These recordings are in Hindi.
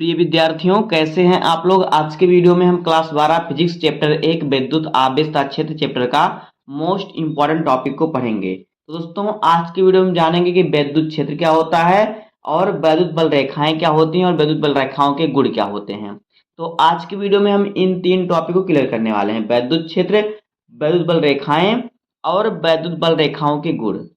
प्रिय विद्यार्थियों, कैसे हैं आप लोग। आज के वीडियो में हम क्लास 12 फिजिक्स चैप्टर 1 विद्युत आवेश तथा क्षेत्र चैप्टर का मोस्ट इंपॉर्टेंट टॉपिक को पढ़ेंगे। तो दोस्तों, आज के वीडियो में जानेंगे कि विद्युत क्षेत्र क्या होता है और विद्युत बल रेखाएं क्या होती हैं और विद्युत बल रेखाओं के गुण क्या होते हैं। तो आज की वीडियो में हम इन तीन टॉपिक को क्लियर करने वाले हैं: विद्युत क्षेत्र, विद्युत बल रेखाएं और विद्युत बल रेखाओं के गुण।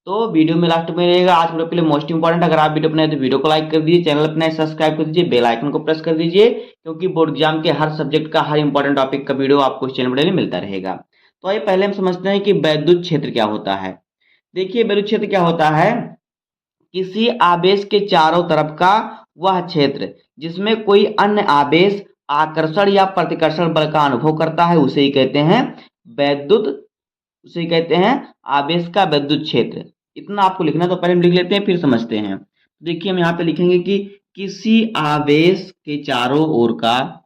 तो वीडियो में लास्ट में रहेगा। आज वीडियो के लिए मोस्ट इंपॉर्टेंट, अगर आप वीडियो अपने तो वीडियो को लाइक कर दीजिए, चैनल अपना सब्सक्राइब कर दीजिए, बेल आइकन को प्रेस कर दीजिए, क्योंकि बोर्ड एग्जाम के हर सब्जेक्ट का हर इंपॉर्टेंट टॉपिक का वीडियो आपको इस चैनल पर मिलता रहेगा। तो आइए पहले हम समझते हैं कि विद्युत क्षेत्र क्या होता है। देखिए, विद्युत क्षेत्र क्या होता है, किसी आवेश के चारों तरफ का वह क्षेत्र जिसमें कोई अन्य आवेश आकर्षण या प्रतिकर्षण बल का अनुभव करता है, उसे ही कहते हैं विद्युत, उसे कहते हैं आवेश का विद्युत क्षेत्र। इतना आपको लिखना, तो पहले हम लिख लेते हैं फिर समझते हैं। देखिए, हम यहाँ पे लिखेंगे कि किसी आवेश के चारों ओर का,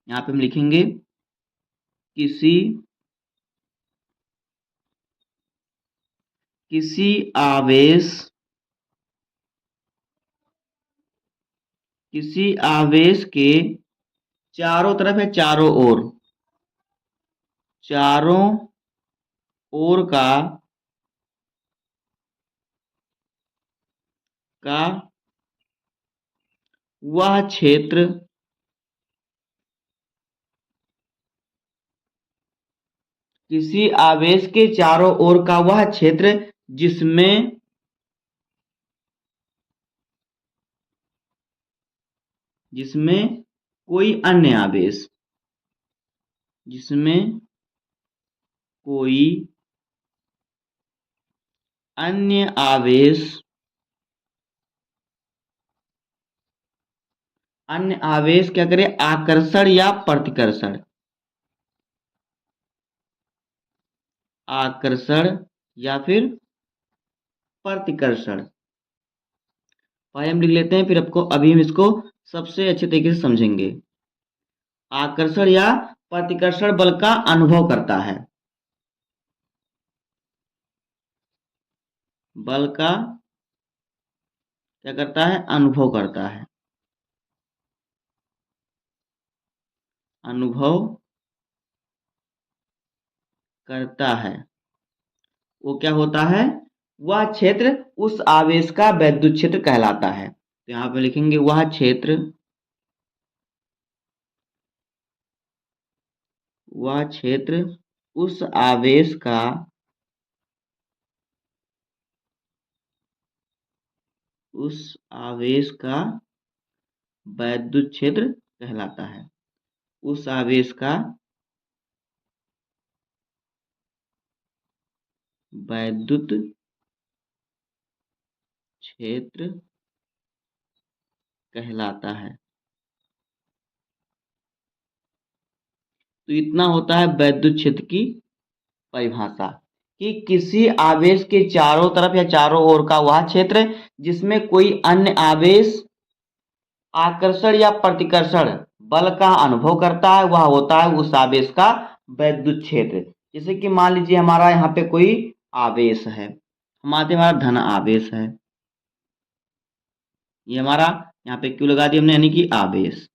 यहाँ पे हम लिखेंगे किसी आवेश के चारों तरफ है, चारों ओर का वह क्षेत्र किसी आवेश के चारों ओर का वह क्षेत्र जिसमें कोई अन्य आवेश अन्य आवेश क्या करे, आकर्षण या प्रतिकर्षण, आकर्षण या फिर प्रतिकर्षण। पहले हम लिख लेते हैं, फिर अभी हम इसको सबसे अच्छे तरीके से समझेंगे। आकर्षण या प्रतिकर्षण बल का अनुभव करता है, बल का क्या करता है, अनुभव करता है, वो क्या होता है, वह क्षेत्र उस आवेश का विद्युत क्षेत्र कहलाता है। तो यहां पे लिखेंगे वह क्षेत्र उस आवेश का विद्युत क्षेत्र कहलाता है, उस आवेश का विद्युत क्षेत्र कहलाता है। तो इतना होता है विद्युत क्षेत्र की परिभाषा, कि किसी आवेश के चारों तरफ या चारों ओर का वह क्षेत्र जिसमें कोई अन्य आवेश आकर्षण या प्रतिकर्षण बल का अनुभव करता है, वह होता है उस आवेश का विद्युत क्षेत्र। जैसे कि मान लीजिए हमारा यहाँ पे कोई आवेश है, हमारा धन आवेश है, ये हमारा यहाँ पे क्यों लगा दिया हमने, यानी कि आवेश,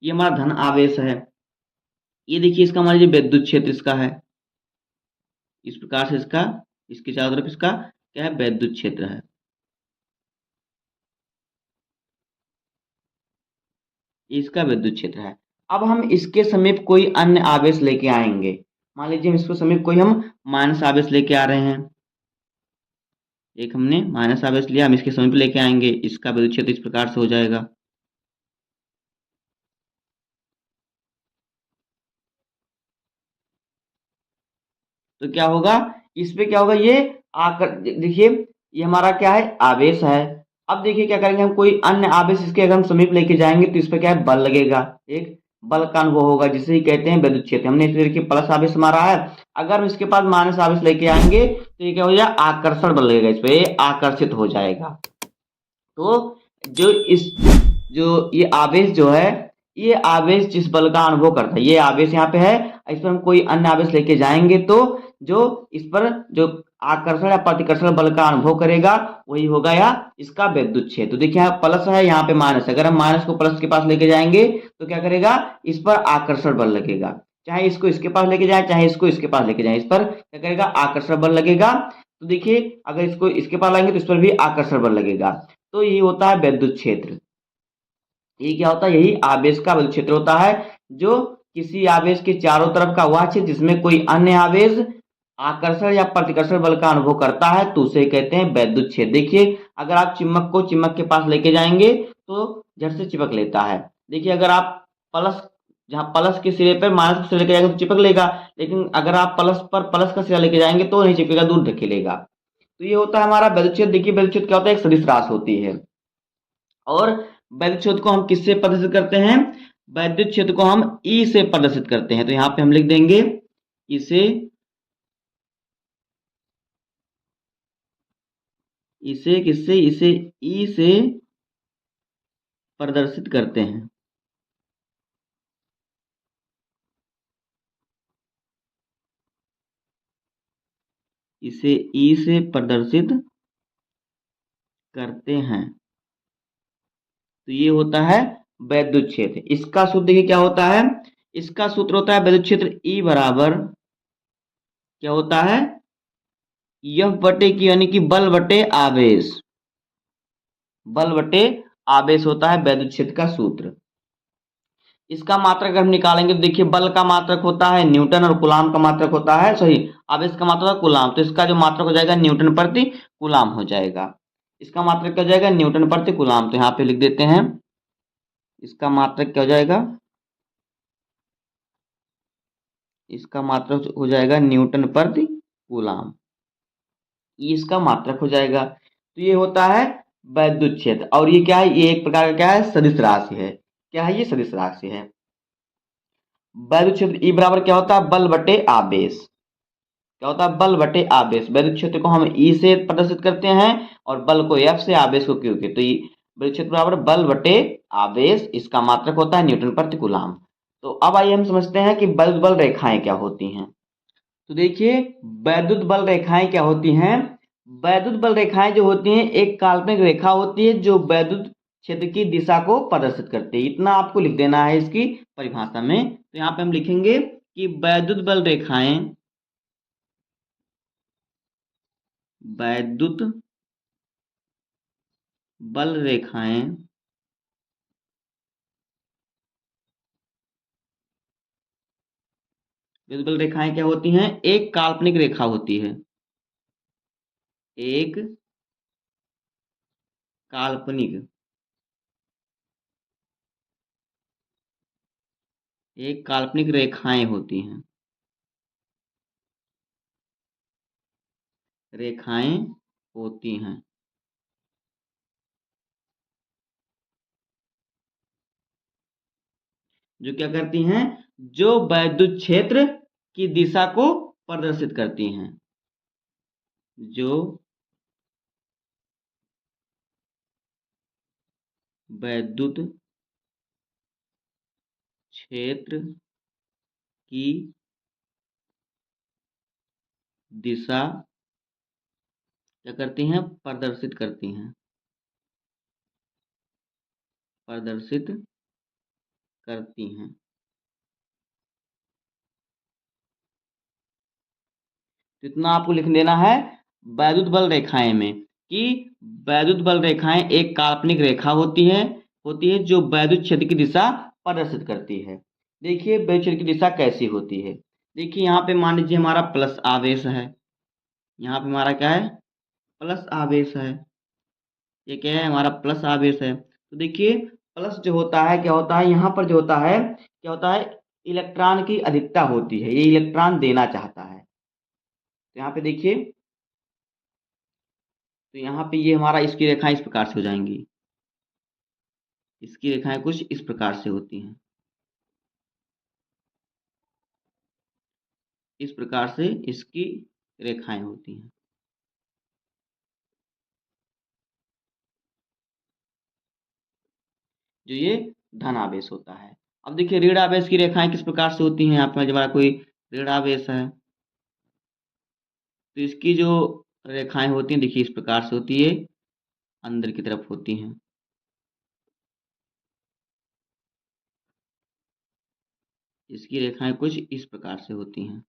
ये हमारा धन आवेश है। ये देखिए, इसका मान लीजिए विद्युत क्षेत्र इसका है, इस प्रकार से इसके चारों तरफ इसका क्या है, विद्युत क्षेत्र है। इसका विद्युत क्षेत्र है। अब हम इसके समीप कोई अन्य आवेश लेके आएंगे, मान लीजिए इसके समीप कोई हम माइनस आवेश लेके आ रहे हैं, एक हमने माइनस आवेश लिया, हम इसके समीप लेके आएंगे, इसका विद्युत क्षेत्र इस प्रकार से हो जाएगा। तो क्या होगा, इस पे क्या होगा, ये आकर देखिए, ये हमारा क्या है, आवेश है। अब देखिए क्या करेंगे, हम कोई अन्य आवेश इसके अगर हम समीप लेके जाएंगे तो इस पे क्या है, बल लगेगा, एक बल का अनुभव होगा, जिसे ही कहते हैं विद्युत क्षेत्र। हमने इसे देखिए प्लस आवेश हमारा है, अगर हम इसके पास माइनस आवेश लेके आएंगे तो ये क्या हो जाएगा, आकर्षण बल लगेगा, इस पे आकर्षित हो जाएगा। तो जो ये आवेश जो है, ये आवेश जिस बल का अनुभव करता है, ये आवेश यहाँ पे है, इस पर हम कोई अन्य आवेश लेके जाएंगे तो जो इस पर जो आकर्षण या प्रतिकर्षण बल का अनुभव करेगा वही होगा या इसका वैद्युत क्षेत्र। तो देखिए यहाँ प्लस है, यहाँ पे माइनस है। अगर हम माइनस को प्लस के पास लेके जाएंगे तो क्या करेगा, इस पर आकर्षण बल लगेगा। चाहे इसको इसके पास लेके जाए, चाहे इसको इसके पास लेके जाए, इस पर क्या करेगा, आकर्षण बल लगेगा। तो देखिए अगर इसको इसके पास लाएंगे तो इस पर भी आकर्षण बल लगेगा। तो ये होता है वैद्युत क्षेत्र। ये क्या होता है, यही आवेश का वैद्युत क्षेत्र होता है, जो किसी आवेश के चारों तरफ का वह क्षेत्र जिसमें कोई अन्य आवेश आकर्षण या प्रतिकर्षण बल का अनुभव करता है तो उसे कहते हैं वैद्युत क्षेत्र। देखिए अगर आप चिमक को चिमक के पास लेके जाएंगे तो झट से चिपक लेता है। देखिए अगर आप प्लस, जहाँ प्लस के सिरे पर माइनस का सिरा लेके जाएंगे तो चिपक लेगा, लेकिन अगर आप प्लस पर प्लस का सिरा लेके जाएंगे तो नहीं चिपकेगा, दूर धकेलेगा। तो ये होता है हमारा वैद्युत क्षेत्र। देखिए वैद्युत क्षेत्र क्या होता है, एक सदिश राशि होती है। और वैद्युत क्षेत्र को हम किससे प्रदर्शित करते हैं, वैद्युत क्षेत्र को हम ई से प्रदर्शित करते हैं। तो यहाँ पे हम लिख देंगे इसे, इसे किससे, इसे ई से प्रदर्शित करते हैं। इसे ई से प्रदर्शित करते हैं। तो ये होता है वैद्युत क्षेत्र। इसका सूत्र देखिए क्या होता है, इसका सूत्र होता है वैद्युत क्षेत्र ई बराबर क्या होता है, एफ बटे की, यानी कि बल बटे आवेश। बल बटे आवेश होता है वैद्युत क्षेत्र का सूत्र। इसका मात्रक अगर हम निकालेंगे तो देखिए बल का मात्रक होता है न्यूटन और कूलाम का मात्रक होता है, सॉरी, आवेश का मात्रक है कूलाम। तो इसका जो मात्रक हो जाएगा न्यूटन प्रति कूलाम हो जाएगा। इसका मात्रक क्या हो जाएगा, न्यूटन प्रति कूलाम। तो यहाँ पे लिख देते हैं इसका मात्रक क्या हो जाएगा, इसका मात्रक हो जाएगा न्यूटन प्रति कूलाम। ये इसका मात्रक हो जाएगा। तो ये होता है वैद्युत क्षेत्र। और ये क्या है, ये एक प्रकार का क्या है, सदिश राशि है। क्या है, ये सदिश राशि है। वैद्युत क्षेत्र ई बराबर क्या होता है, बल बटे आवेश। क्या होता है, बल बटे आवेश। वैद्युत क्षेत्र को हम ई से प्रदर्शित करते हैं और बल को एफ से, आवेश को क्यू के। तो ये वैद्युत क्षेत्र बराबर बल बटे आवेश, इसका मात्रक होता है न्यूटन प्रति कूलाम। तो अब आइए हम समझते हैं कि वैद्युत बल रेखाएं क्या होती हैं। तो देखिए वैद्युत बल रेखाएं क्या होती हैं। वैद्युत बल रेखाएं जो होती हैं, एक काल्पनिक रेखा होती है जो वैद्युत क्षेत्र की दिशा को प्रदर्शित करती है। इतना आपको लिख देना है इसकी परिभाषा में। तो यहाँ पे हम लिखेंगे कि वैद्युत बल रेखाएं, वैद्युत बल रेखाएं वैद्युत बल रेखाएं क्या होती हैं, एक काल्पनिक रेखा होती है। एक काल्पनिक, एक काल्पनिक रेखाएं होती हैं, रेखाएं होती हैं जो क्या करती हैं, जो वैद्युत क्षेत्र की दिशा को प्रदर्शित करती हैं। जो वैद्युत क्षेत्र की दिशा क्या करती हैं, प्रदर्शित करती हैं, प्रदर्शित करती हैं। तो इतना आपको लिख देना है वैद्युत बल रेखाएं में, कि वैद्युत बल रेखाएं एक काल्पनिक रेखा होती है जो वैद्युत क्षेत्र की दिशा प्रदर्शित करती है। देखिए वैद्युत क्षेत्र की दिशा कैसी होती है। देखिए यहाँ पे मान लीजिए हमारा प्लस आवेश है, यहाँ पे हमारा क्या है, प्लस आवेश है। ये क्या है, हमारा प्लस आवेश है। तो देखिए प्लस जो होता है क्या होता है, यहाँ पर जो होता है क्या होता है, इलेक्ट्रॉन की अधिकता होती है, ये इलेक्ट्रॉन देना चाहता है। तो यहाँ पे देखिए, तो यहाँ पे ये हमारा, इसकी रेखाएं इस प्रकार से हो जाएंगी। इसकी रेखाएं कुछ इस प्रकार से होती हैं, इस प्रकार से इसकी रेखाएं होती हैं, जो ये धन आवेश होता है। अब देखिए ऋण आवेश की रेखाएं किस प्रकार से होती हैं। यहाँ पे हमारा कोई ऋण आवेश है, तो इसकी जो रेखाएं होती हैं देखिए इस प्रकार से होती है, अंदर की तरफ होती हैं। इसकी रेखाएं कुछ इस प्रकार से होती हैं।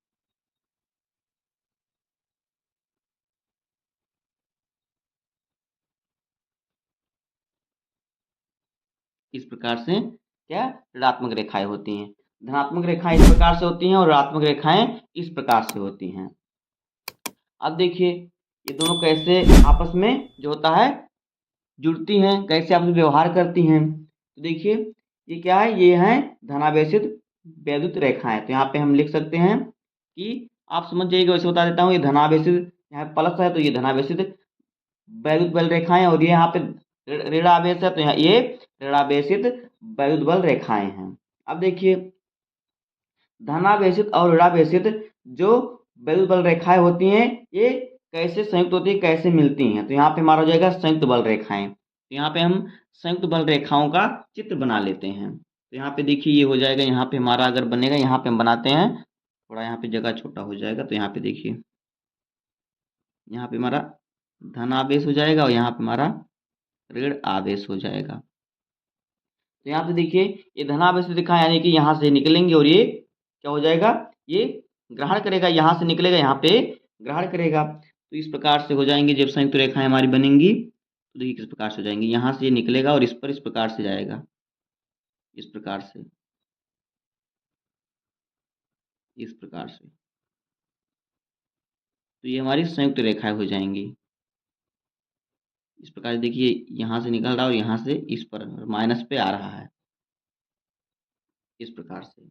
इस प्रकार से क्या ऋणात्मक रेखाएं होती हैं। धनात्मक रेखाएं इस प्रकार से होती हैं और ऋणात्मक रेखाएं इस प्रकार से होती हैं। अब देखिए ये दोनों कैसे आपस में जो होता है जुड़ती हैं, कैसे आपस में व्यवहार करती हैं। तो देखिए ये क्या है, ये हैं धनावेशित वैद्युत रेखाएं। तो यहाँ पे हम लिख सकते हैं कि आप समझ जाइएगा, वैसे बता देता हूँ। ये धनावेशित यहाँ प्लस है तो ये धनावेशित वैद्युत बल रेखाएं, और ये यहाँ पे ऋणावेश है तो यहाँ ये ऋणावेशित वैद्युत बल रेखाएं हैं। अब देखिए धनावेशित और ऋणावेशित जो वैद्युत बल रेखाएं होती हैं ये कैसे संयुक्त होती है, कैसे मिलती हैं। तो यहाँ पे हमारा हो जाएगा संयुक्त बल रेखाएं। तो यहाँ पे हम संयुक्त बल रेखाओं का चित्र बना लेते हैं। तो यहाँ पे देखिए ये हो जाएगा, यहाँ पे हमारा अगर बनेगा, यहाँ पे हम बनाते हैं, थोड़ा यहाँ पे जगह छोटा हो जाएगा। तो यहाँ पे देखिए यहाँ पे हमारा धन आवेश हो जाएगा और यहाँ पे हमारा ऋण आवेश हो जाएगा। तो यहाँ पे देखिए ये धनावेश दिखा, यानी कि यहाँ से निकलेंगे और ये क्या हो जाएगा, ये ग्रहण करेगा, यहाँ से निकलेगा, यहाँ पे ग्रहण करेगा। तो इस प्रकार से हो जाएंगे जब संयुक्त रेखाएं हमारी बनेंगी। तो देखिए किस प्रकार से हो जाएंगी, यहाँ से ये निकलेगा और इस पर इस प्रकार से जाएगा, इस प्रकार से, इस प्रकार से। तो ये हमारी संयुक्त रेखाएं हो जाएंगी। इस प्रकार देखिए यहाँ से निकल रहा है और यहाँ से इस पर माइनस पे आ रहा है, इस प्रकार से।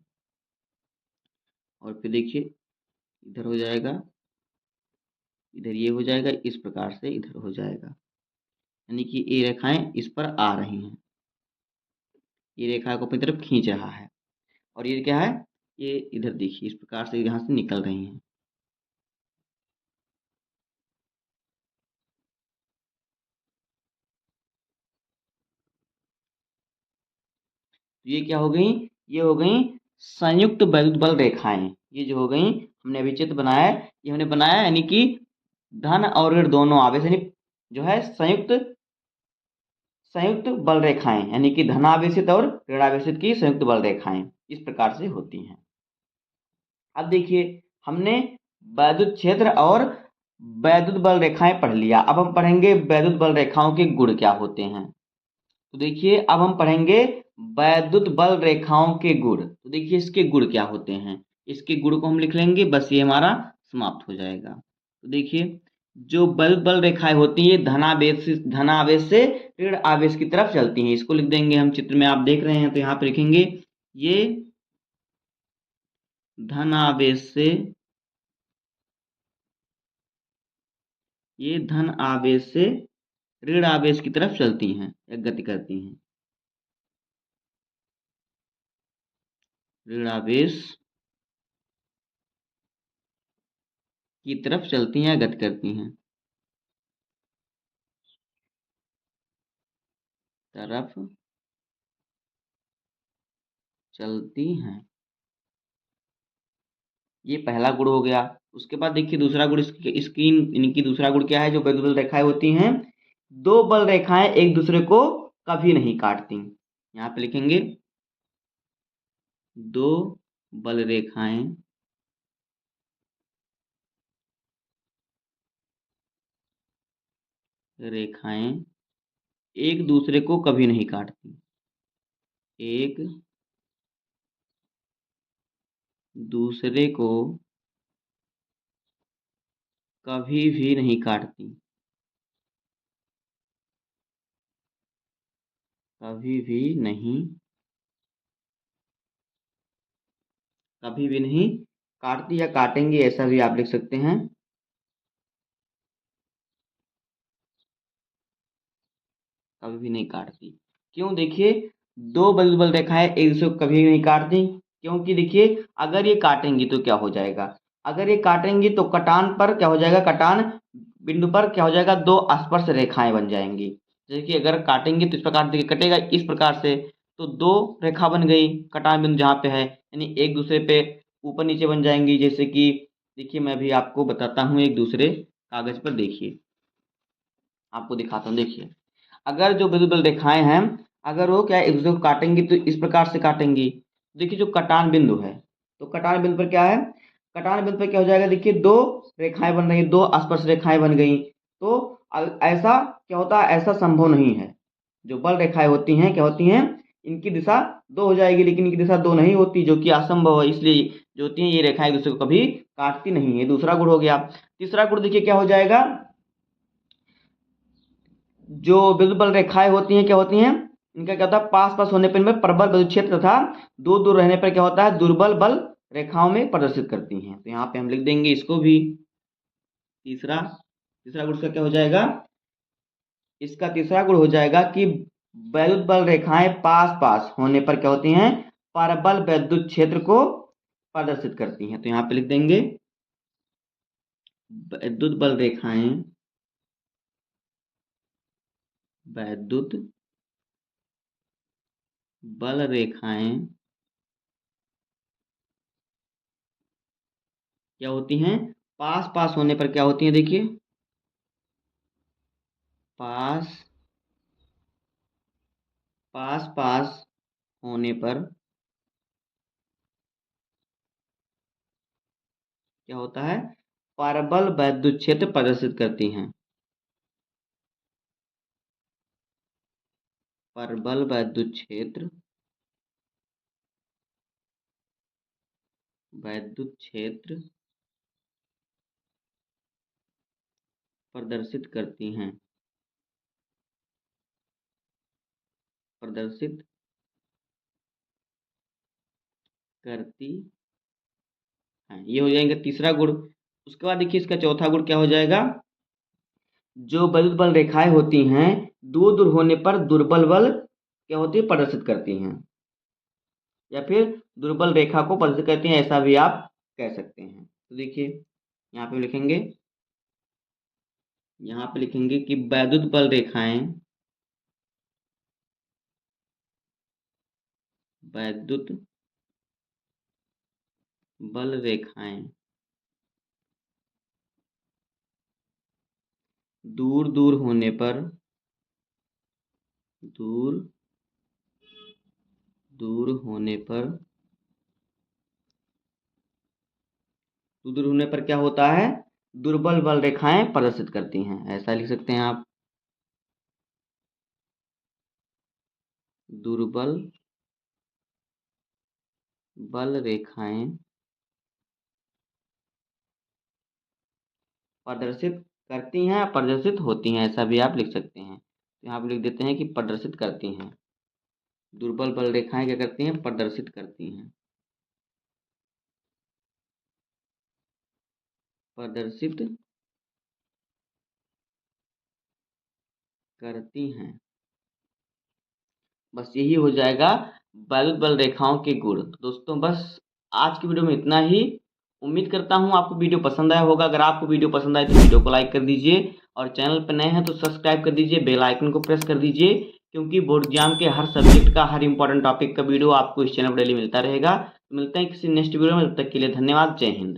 और फिर देखिए इधर हो जाएगा, इधर ये हो जाएगा, इस प्रकार से इधर हो जाएगा, यानी कि ये रेखाएं इस पर आ रही हैं, ये रेखा को अपनी तरफ खींच रहा है। और ये क्या है, ये इधर देखिए इस प्रकार से यहाँ से निकल रही हैं। तो ये क्या हो गई, ये हो गई संयुक्त वैद्युत बल रेखाएं। ये जो हो गई हमने अभी चित्र बनाया है, ये हमने बनाया यानी कि धन और ऋण दोनों आवेश, यानी जो है संयुक्त संयुक्त बल रेखाएं, यानी कि धनावेशित और ऋणावेशित की संयुक्त बल रेखाएं इस प्रकार से होती हैं। अब देखिए हमने वैद्युत क्षेत्र और वैद्युत बल रेखाएं पढ़ लिया। अब हम पढ़ेंगे वैद्युत बल रेखाओं के गुण क्या होते हैं। तो देखिए अब हम पढ़ेंगे वैद्युत बल रेखाओं के गुण। तो देखिए इसके गुण क्या होते हैं, इसके गुण को हम लिख लेंगे, बस ये हमारा समाप्त हो जाएगा। तो देखिए जो वैद्युत बल रेखाएं होती हैं ये धनावेश से ऋण आवेश की तरफ चलती हैं। इसको लिख देंगे हम, चित्र में आप देख रहे हैं तो यहाँ पे लिखेंगे ये धन आवेश से, ये धन आवेश से ऋण आवेश की तरफ चलती हैं या गति करती हैं। ऋण आवेश की तरफ चलती हैं या गति करती हैं, तरफ चलती हैं। ये पहला गुण हो गया। उसके बाद देखिए दूसरा गुण, इसकी इनकी दूसरा गुण क्या है, जो वैद्युत बल रेखाएं होती हैं, दो बल रेखाएं एक दूसरे को कभी नहीं काटती। यहाँ पे लिखेंगे दो बल रेखाएं रेखाएं एक दूसरे को कभी नहीं काटती, एक दूसरे को कभी भी नहीं काटती, कभी भी नहीं, कभी भी नहीं काटती या काटेंगे, ऐसा भी आप लिख सकते हैं। कभी भी नहीं काटती। क्यों, देखिए दो बल बल रेखाएं एक दूसरे को कभी नहीं काटती, क्योंकि देखिए अगर ये काटेंगी तो क्या हो जाएगा, अगर ये काटेंगी तो कटान पर क्या हो जाएगा, कटान बिंदु पर क्या हो जाएगा, दो स्पर्श रेखाएं बन जाएंगी। जैसे कि अगर काटेंगे तो इस प्रकार देखिए कटेगा इस प्रकार से, तो दो रेखा बन गई कटान बिंदु जहाँ पे है, यानी एक दूसरे पे ऊपर नीचे बन जाएंगी। जैसे कि देखिए मैं भी आपको बताता हूँ एक दूसरे कागज पर। देखिए आपको दिखाता हूँ। देखिए अगर जो विद्युत बल रेखाएं हैं, अगर वो क्या है एक दूसरे को काटेंगी तो इस प्रकार से काटेंगी। देखिए जो कटान बिंदु है, तो कटान बिंदु पर क्या है, कटान बिंदु पर क्या हो जाएगा, देखिए दो रेखाएं बन रही, दो स्पर्श रेखाएं बन गई। तो ऐसा क्या होता है, ऐसा संभव नहीं है। जो बल रेखाएं होती हैं क्या होती हैं, इनकी दिशा दो हो जाएगी, लेकिन इनकी दिशा दो नहीं होती, जो कि असंभव है। इसलिए जो होती हैं ये रेखाएं एक दूसरे को कभी काटती नहीं है। दूसरा गुण हो गया। तीसरा गुण देखिए क्या हो जाएगा, जो विद्युत बल रेखाएं होती हैं क्या होती हैं, इनका क्या होता है, पास पास होने पर इनमें प्रबल विद्युत क्षेत्र तथा दूर दूर रहने पर क्या होता है, दुर्बल बल रेखाओं में प्रदर्शित करती हैं। तो यहाँ पे हम लिख देंगे इसको भी। तीसरा तीसरा गुण का क्या हो जाएगा, इसका तीसरा गुण हो जाएगा कि विद्युत बल रेखाएं पास पास होने पर क्या होती हैं, परबल विद्युत क्षेत्र को प्रदर्शित करती हैं। तो यहाँ पे लिख देंगे विद्युत बल रेखाएं, विद्युत बल रेखाएं क्या होती हैं, पास पास होने पर क्या होती हैं, देखिए पास पास पास होने पर क्या होता है, परबल विद्युत क्षेत्र प्रदर्शित करती हैं। परबल विद्युत क्षेत्र, विद्युत क्षेत्र प्रदर्शित करती हैं, प्रदर्शित करती हैं। ये हो जाएगा तीसरा गुण। उसके बाद देखिए इसका चौथा गुण क्या हो जाएगा, जो विद्युत बल रेखाएं होती हैं दूर दूर होने पर दुर्बल बल क्या होती है, प्रदर्शित करती हैं, या फिर दुर्बल रेखा को प्रदर्शित करती हैं, ऐसा भी आप कह सकते हैं। तो देखिए यहाँ पे लिखेंगे, यहाँ पे लिखेंगे कि विद्युत बल रेखाएं, विद्युत बल रेखाएं दूर दूर होने पर, दूर दूर होने पर, दूर दूर होने पर क्या होता है, दुर्बल बल रेखाएं प्रदर्शित करती हैं, ऐसा लिख सकते हैं आप। दुर्बल बल रेखाएं प्रदर्शित करती हैं, प्रदर्शित होती हैं, ऐसा भी आप लिख सकते हैं। तो यहाँ पे लिख देते हैं कि प्रदर्शित करती हैं। दुर्बल बल रेखाएं क्या करती हैं, प्रदर्शित करती हैं, प्रदर्शित करती हैं। बस यही हो जाएगा विद्युत बल रेखाओं के गुण। तो दोस्तों बस आज की वीडियो में इतना ही। उम्मीद करता हूँ आपको वीडियो पसंद आया होगा। अगर आपको वीडियो पसंद आए तो वीडियो को लाइक कर दीजिए, और चैनल पर नए हैं तो सब्सक्राइब कर दीजिए, बेल आइकन को प्रेस कर दीजिए, क्योंकि बोर्ड एग्जाम के हर सब्जेक्ट का, हर इंपॉर्टेंट टॉपिक का वीडियो आपको इस चैनल पर डेली मिलता रहेगा। तो मिलते हैं किसी नेक्स्ट वीडियो में, तब तक के लिए धन्यवाद। जय हिंद।